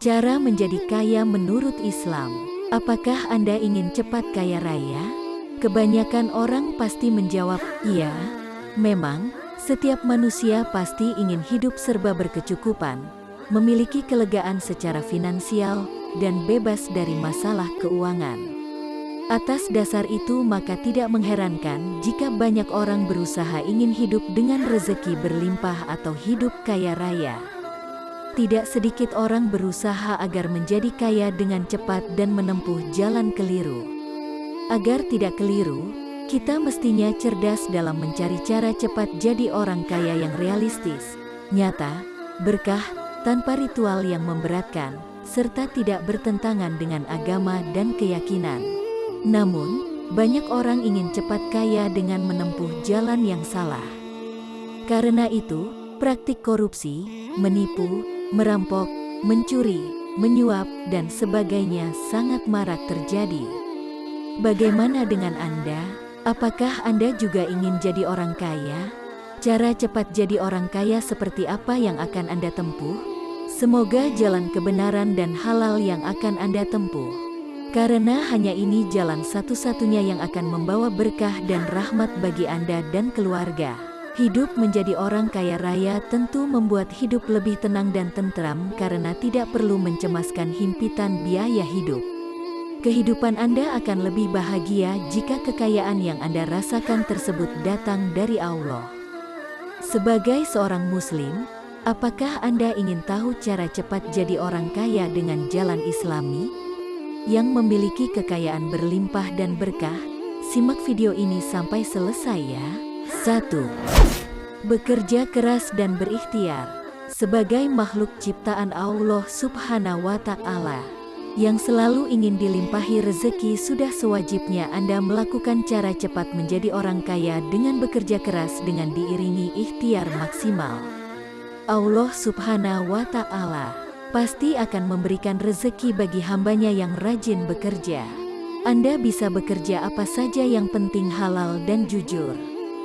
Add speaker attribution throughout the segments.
Speaker 1: Cara menjadi kaya menurut Islam. Apakah Anda ingin cepat kaya raya? Kebanyakan orang pasti menjawab, iya. Memang, setiap manusia pasti ingin hidup serba berkecukupan, memiliki kelegaan secara finansial, dan bebas dari masalah keuangan. Atas dasar itu maka tidak mengherankan jika banyak orang berusaha ingin hidup dengan rezeki berlimpah atau hidup kaya raya. Tidak sedikit orang berusaha agar menjadi kaya dengan cepat dan menempuh jalan keliru. Agar tidak keliru, kita mestinya cerdas dalam mencari cara cepat jadi orang kaya yang realistis, nyata, berkah, tanpa ritual yang memberatkan, serta tidak bertentangan dengan agama dan keyakinan. Namun, banyak orang ingin cepat kaya dengan menempuh jalan yang salah. Karena itu, praktik korupsi, menipu, merampok, mencuri, menyuap, dan sebagainya sangat marak terjadi. Bagaimana dengan Anda? Apakah Anda juga ingin jadi orang kaya? Cara cepat jadi orang kaya seperti apa yang akan Anda tempuh? Semoga jalan kebenaran dan halal yang akan Anda tempuh. Karena hanya ini jalan satu-satunya yang akan membawa berkah dan rahmat bagi Anda dan keluarga. Hidup menjadi orang kaya raya tentu membuat hidup lebih tenang dan tentram karena tidak perlu mencemaskan himpitan biaya hidup. Kehidupan Anda akan lebih bahagia jika kekayaan yang Anda rasakan tersebut datang dari Allah. Sebagai seorang Muslim, apakah Anda ingin tahu cara cepat jadi orang kaya dengan jalan Islami? Yang memiliki kekayaan berlimpah dan berkah, simak video ini sampai selesai ya. 1. Bekerja keras dan berikhtiar. Sebagai makhluk ciptaan Allah Subhanahu wa Ta'ala yang selalu ingin dilimpahi rezeki, sudah sewajibnya Anda melakukan cara cepat menjadi orang kaya dengan bekerja keras dengan diiringi ikhtiar maksimal. Allah Subhanahu wa Ta'ala pasti akan memberikan rezeki bagi hambanya yang rajin bekerja. Anda bisa bekerja apa saja, yang penting halal dan jujur.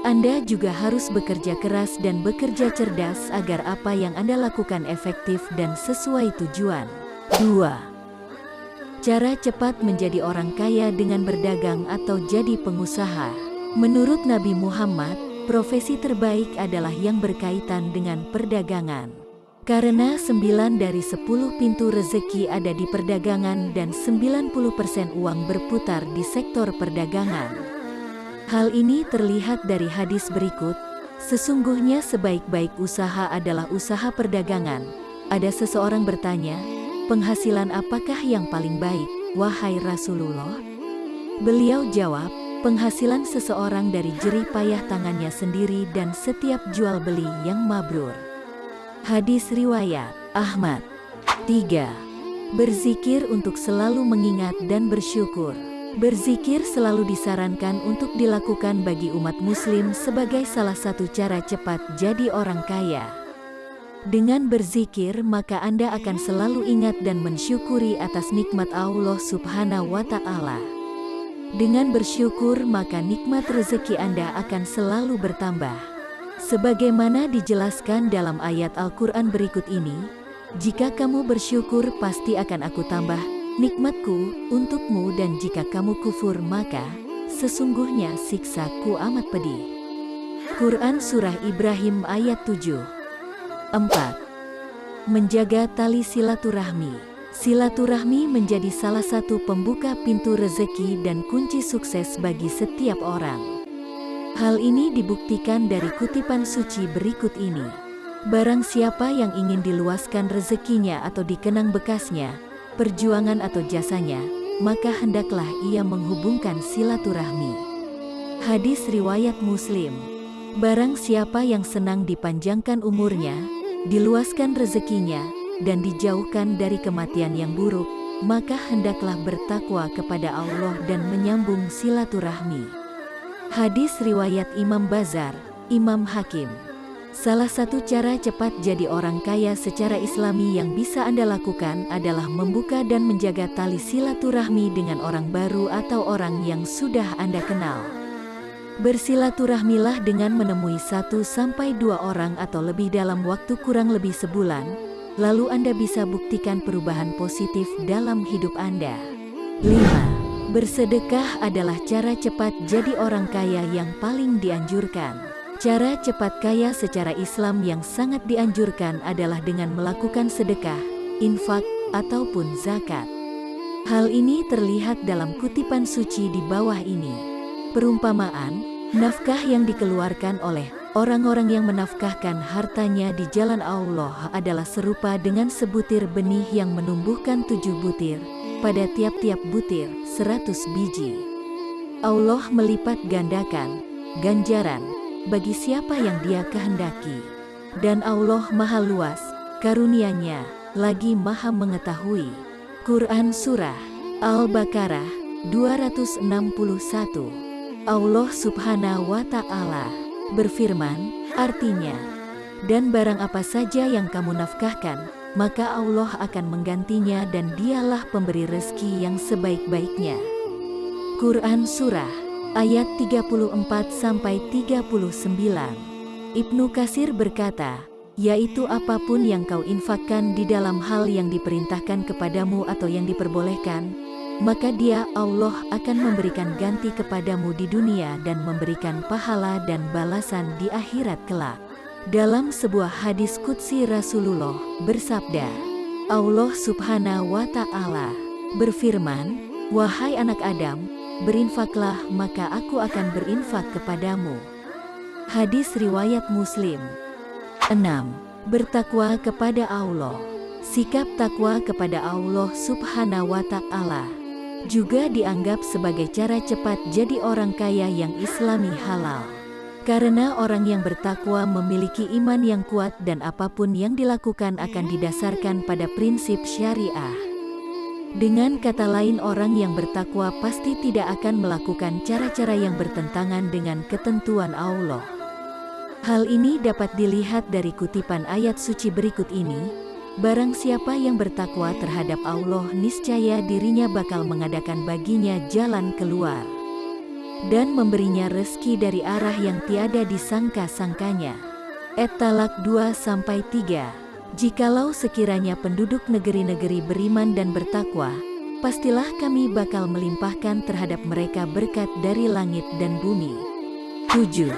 Speaker 1: Anda juga harus bekerja keras dan bekerja cerdas agar apa yang Anda lakukan efektif dan sesuai tujuan. 2. Cara cepat menjadi orang kaya dengan berdagang atau jadi pengusaha. Menurut Nabi Muhammad, profesi terbaik adalah yang berkaitan dengan perdagangan. Karena 9 dari 10 pintu rezeki ada di perdagangan dan 90% uang berputar di sektor perdagangan. Hal ini terlihat dari hadis berikut, sesungguhnya sebaik-baik usaha adalah usaha perdagangan. Ada seseorang bertanya, penghasilan apakah yang paling baik, wahai Rasulullah? Beliau jawab, penghasilan seseorang dari jerih payah tangannya sendiri dan setiap jual beli yang mabrur. Hadis riwayat Ahmad. 3. Berzikir untuk selalu mengingat dan bersyukur. Berzikir selalu disarankan untuk dilakukan bagi umat muslim sebagai salah satu cara cepat jadi orang kaya. Dengan berzikir maka Anda akan selalu ingat dan mensyukuri atas nikmat Allah Subhanahu wa Ta'ala. Dengan bersyukur maka nikmat rezeki Anda akan selalu bertambah. Sebagaimana dijelaskan dalam ayat Al-Quran berikut ini, jika kamu bersyukur pasti akan aku tambah nikmatku untukmu, dan jika kamu kufur maka sesungguhnya siksaku amat pedih. Quran Surah Ibrahim ayat 7. 4. Menjaga tali silaturahmi. Silaturahmi menjadi salah satu pembuka pintu rezeki dan kunci sukses bagi setiap orang. Hal ini dibuktikan dari kutipan suci berikut ini. Barang siapa yang ingin diluaskan rezekinya atau dikenang bekasnya, perjuangan atau jasanya, maka hendaklah ia menghubungkan silaturahmi. Hadis riwayat Muslim. Barang siapa yang senang dipanjangkan umurnya, diluaskan rezekinya, dan dijauhkan dari kematian yang buruk, maka hendaklah bertakwa kepada Allah dan menyambung silaturahmi. Hadis riwayat Imam Bazar, Imam Hakim. Salah satu cara cepat jadi orang kaya secara Islami yang bisa Anda lakukan adalah membuka dan menjaga tali silaturahmi dengan orang baru atau orang yang sudah Anda kenal. Bersilaturahmilah dengan menemui 1 sampai 2 orang atau lebih dalam waktu kurang lebih sebulan, lalu Anda bisa buktikan perubahan positif dalam hidup Anda. 5. Bersedekah adalah cara cepat jadi orang kaya yang paling dianjurkan. Cara cepat kaya secara Islam yang sangat dianjurkan adalah dengan melakukan sedekah, infak, ataupun zakat. Hal ini terlihat dalam kutipan suci di bawah ini. Perumpamaan, nafkah yang dikeluarkan oleh orang-orang yang menafkahkan hartanya di jalan Allah adalah serupa dengan sebutir benih yang menumbuhkan 7 butir, pada tiap-tiap butir 100 biji. Allah melipat gandakan ganjaran bagi siapa yang Dia kehendaki. Dan Allah Maha Luas karunia-Nya, lagi Maha mengetahui. Quran Surah Al-Baqarah 261. Allah Subhanahu wa Ta'ala berfirman, artinya, dan barang apa saja yang kamu nafkahkan, maka Allah akan menggantinya dan Dialah pemberi rezeki yang sebaik-baiknya. Quran Surah ayat 34-39. Ibnu Katsir berkata, yaitu apapun yang kau infakkan di dalam hal yang diperintahkan kepadamu atau yang diperbolehkan, maka Dia, Allah, akan memberikan ganti kepadamu di dunia dan memberikan pahala dan balasan di akhirat kelak. Dalam sebuah hadis qudsi Rasulullah bersabda, Allah Subhanahu wa Ta'ala berfirman, wahai anak Adam, berinfaklah maka aku akan berinfak kepadamu. Hadis riwayat Muslim. 6. Bertakwa kepada Allah. Sikap takwa kepada Allah Subhanahu wa Ta'ala juga dianggap sebagai cara cepat jadi orang kaya yang Islami halal. Karena orang yang bertakwa memiliki iman yang kuat dan apapun yang dilakukan akan didasarkan pada prinsip syariah. Dengan kata lain, orang yang bertakwa pasti tidak akan melakukan cara-cara yang bertentangan dengan ketentuan Allah. Hal ini dapat dilihat dari kutipan ayat suci berikut ini. Barang siapa yang bertakwa terhadap Allah, niscaya dirinya bakal mengadakan baginya jalan keluar dan memberinya rezeki dari arah yang tiada disangka-sangkanya. At-Talaq 2-3. Jikalau sekiranya penduduk negeri-negeri beriman dan bertakwa, pastilah kami bakal melimpahkan terhadap mereka berkat dari langit dan bumi. 7.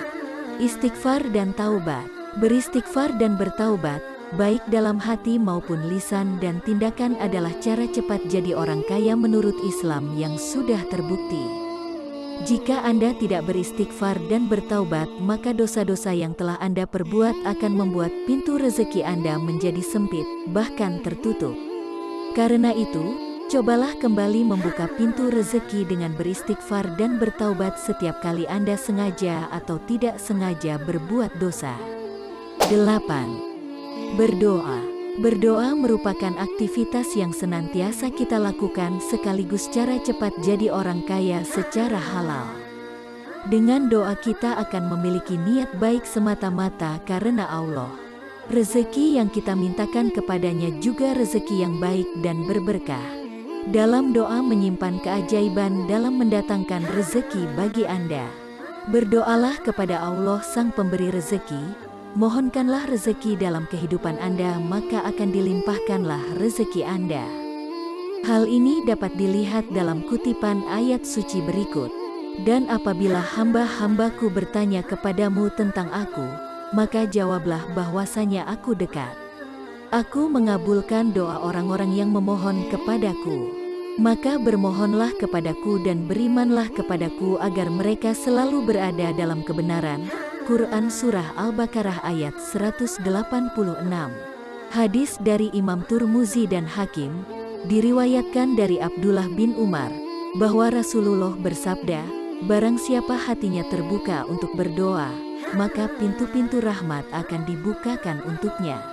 Speaker 1: Istighfar dan taubat. Beristighfar dan bertaubat, baik dalam hati maupun lisan dan tindakan adalah cara cepat jadi orang kaya menurut Islam yang sudah terbukti. Jika Anda tidak beristighfar dan bertaubat, maka dosa-dosa yang telah Anda perbuat akan membuat pintu rezeki Anda menjadi sempit, bahkan tertutup. Karena itu, cobalah kembali membuka pintu rezeki dengan beristighfar dan bertaubat setiap kali Anda sengaja atau tidak sengaja berbuat dosa. 8. Berdoa. Berdoa merupakan aktivitas yang senantiasa kita lakukan sekaligus cara cepat jadi orang kaya secara halal. Dengan doa kita akan memiliki niat baik semata-mata karena Allah. Rezeki yang kita mintakan kepadanya juga rezeki yang baik dan berberkah. Dalam doa menyimpan keajaiban dalam mendatangkan rezeki bagi Anda. Berdoalah kepada Allah Sang Pemberi Rezeki. Mohonkanlah rezeki dalam kehidupan Anda, maka akan dilimpahkanlah rezeki Anda. Hal ini dapat dilihat dalam kutipan ayat suci berikut. Dan apabila hamba-hambaku bertanya kepadamu tentang aku, maka jawablah bahwasanya aku dekat. Aku mengabulkan doa orang-orang yang memohon kepadaku. Maka bermohonlah kepadaku dan berimanlah kepadaku agar mereka selalu berada dalam kebenaran. Quran Surah Al-Baqarah ayat 186. Hadis dari Imam Turmuzi dan Hakim, diriwayatkan dari Abdullah bin Umar, bahwa Rasulullah bersabda, barang siapa hatinya terbuka untuk berdoa, maka pintu-pintu rahmat akan dibukakan untuknya.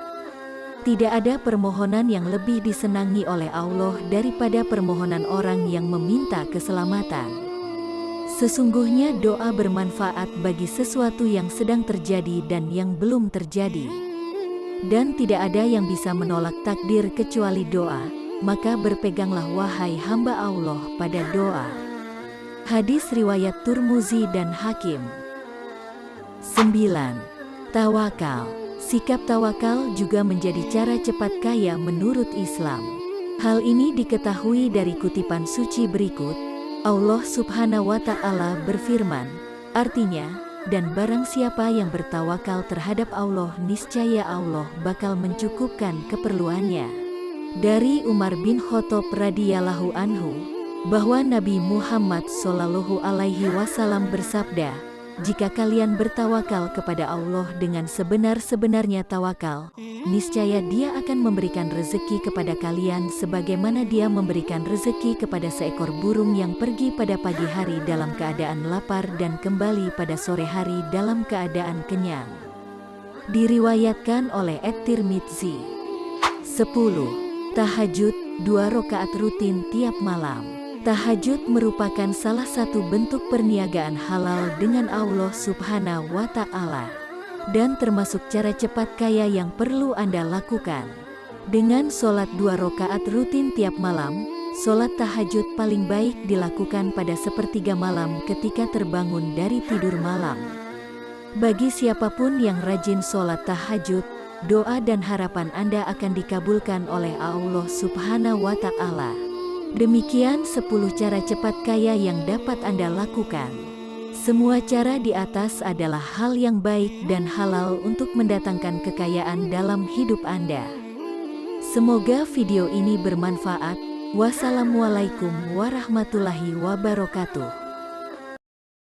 Speaker 1: Tidak ada permohonan yang lebih disenangi oleh Allah daripada permohonan orang yang meminta keselamatan. Sesungguhnya doa bermanfaat bagi sesuatu yang sedang terjadi dan yang belum terjadi. Dan tidak ada yang bisa menolak takdir kecuali doa, maka berpeganglah wahai hamba Allah pada doa. Hadis riwayat Turmuzi dan Hakim. 9. Tawakal. Sikap tawakal juga menjadi cara cepat kaya menurut Islam. Hal ini diketahui dari kutipan suci berikut. Allah Subhanahu wa Ta'ala berfirman, artinya, dan barang siapa yang bertawakal terhadap Allah, niscaya Allah bakal mencukupkan keperluannya. Dari Umar bin Khattab radhiyallahu anhu, bahwa Nabi Muhammad Shallallahu Alaihi Wasallam bersabda, jika kalian bertawakal kepada Allah dengan sebenar-sebenarnya tawakal, niscaya Dia akan memberikan rezeki kepada kalian sebagaimana Dia memberikan rezeki kepada seekor burung yang pergi pada pagi hari dalam keadaan lapar dan kembali pada sore hari dalam keadaan kenyang. Diriwayatkan oleh At-Tirmidzi. 10. Tahajud, 2 rakaat rutin tiap malam. Tahajud merupakan salah satu bentuk perniagaan halal dengan Allah Subhanahu wa Ta'ala, dan termasuk cara cepat kaya yang perlu Anda lakukan. Dengan sholat 2 rakaat rutin tiap malam, sholat tahajud paling baik dilakukan pada sepertiga malam ketika terbangun dari tidur malam. Bagi siapapun yang rajin sholat tahajud, doa dan harapan Anda akan dikabulkan oleh Allah Subhanahu wa Ta'ala. Demikian 10 cara cepat kaya yang dapat Anda lakukan. Semua cara di atas adalah hal yang baik dan halal untuk mendatangkan kekayaan dalam hidup Anda. Semoga video ini bermanfaat. Wassalamualaikum warahmatullahi wabarakatuh.